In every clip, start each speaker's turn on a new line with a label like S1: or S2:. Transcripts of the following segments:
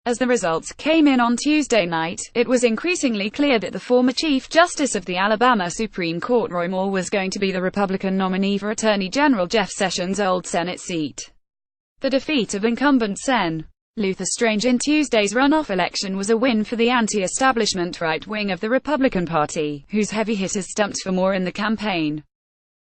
S1: As the results came in on Tuesday night, it was increasingly clear that the former Chief Justice of the Alabama Supreme Court Roy Moore was going to be the Republican nominee for Attorney General Jeff Sessions' old Senate seat. The defeat of incumbent Sen. Luther Strange in Tuesday's runoff election was a win for the anti-establishment right wing of the Republican Party, whose heavy hitters stumped for Moore in the campaign.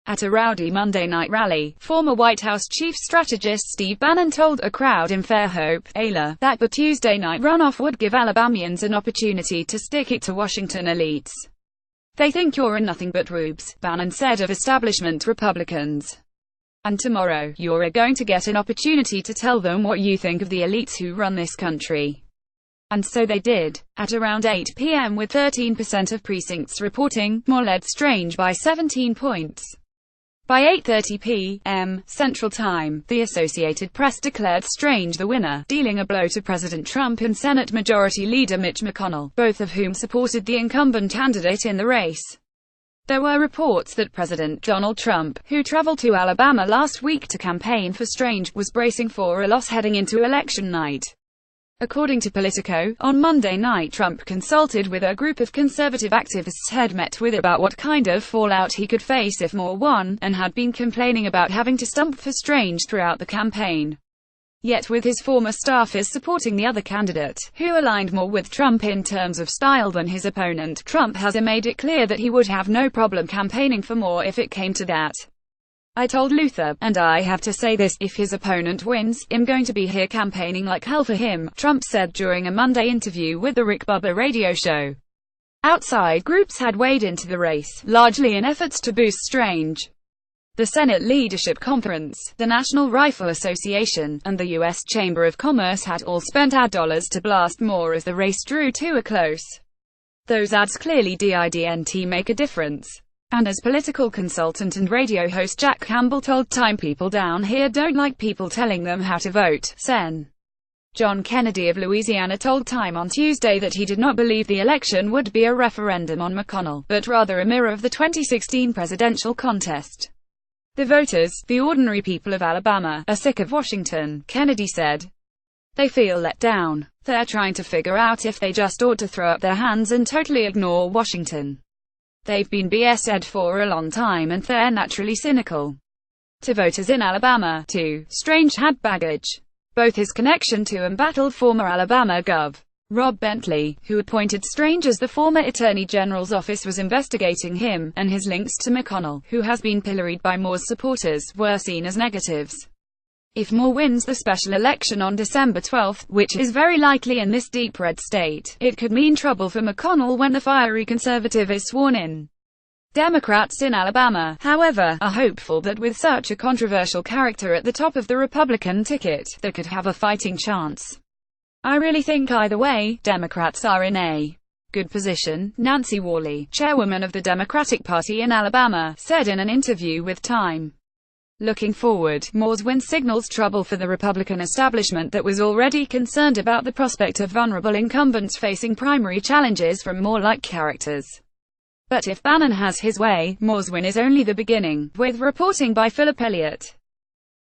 S1: At a rowdy Monday night rally, former White House chief strategist Steve Bannon told a crowd in Fairhope, Ala, that the Tuesday night runoff would give Alabamians an opportunity to stick it to Washington elites. "They think you're a nothing but rubes," Bannon said of establishment Republicans. "And tomorrow, you're going to get an opportunity to tell them what you think of the elites who run this country." And so they did. At around 8 p.m. with 13% of precincts reporting, Moore led Strange by 17 points. By 8:30 p.m. Central Time, the Associated Press declared Strange the winner, dealing a blow to President Trump and Senate Majority Leader Mitch McConnell, both of whom supported the incumbent candidate in the race. There were reports that President Donald Trump, who traveled to Alabama last week to campaign for Strange, was bracing for a loss heading into election night. According to Politico, on Monday night Trump consulted with a group of conservative activists he'd met with about what kind of fallout he could face if Moore won, and had been complaining about having to stump for Strange throughout the campaign. Yet with his former staffers supporting the other candidate, who aligned more with Trump in terms of style than his opponent, Trump has made it clear that he would have no problem campaigning for Moore if it came to that. "I told Luther, and I have to say this, if his opponent wins, I'm going to be here campaigning like hell for him," Trump said during a Monday interview with the Rick Bubba radio show. Outside groups had weighed into the race, largely in efforts to boost Strange. The Senate Leadership Conference, the National Rifle Association, and the U.S. Chamber of Commerce had all spent ad dollars to blast Moore as the race drew to a close. Those ads clearly didn't make a difference. And as political consultant and radio host Jack Campbell told Time, "People down here don't like people telling them how to vote." Sen. John Kennedy of Louisiana told Time on Tuesday that he did not believe the election would be a referendum on McConnell, but rather a mirror of the 2016 presidential contest. "The voters, the ordinary people of Alabama, are sick of Washington," Kennedy said. "They feel let down. They're trying to figure out if they just ought to throw up their hands and totally ignore Washington. They've been BS'd for a long time and they're naturally cynical." To voters in Alabama, too, Strange had baggage. Both his connection to embattled former Alabama Gov. Rob Bentley, who appointed Strange as the former Attorney General's office was investigating him, and his links to McConnell, who has been pilloried by Moore's supporters, were seen as negatives. If Moore wins the special election on December 12, which is very likely in this deep red state, it could mean trouble for McConnell when the fiery conservative is sworn in. Democrats in Alabama, however, are hopeful that with such a controversial character at the top of the Republican ticket, they could have a fighting chance. "I really think either way, Democrats are in a good position," Nancy Worley, chairwoman of the Democratic Party in Alabama, said in an interview with Time. Looking forward, Moore's win signals trouble for the Republican establishment that was already concerned about the prospect of vulnerable incumbents facing primary challenges from Moore-like characters. But if Bannon has his way, Moore's win is only the beginning, with reporting by Philip Elliott.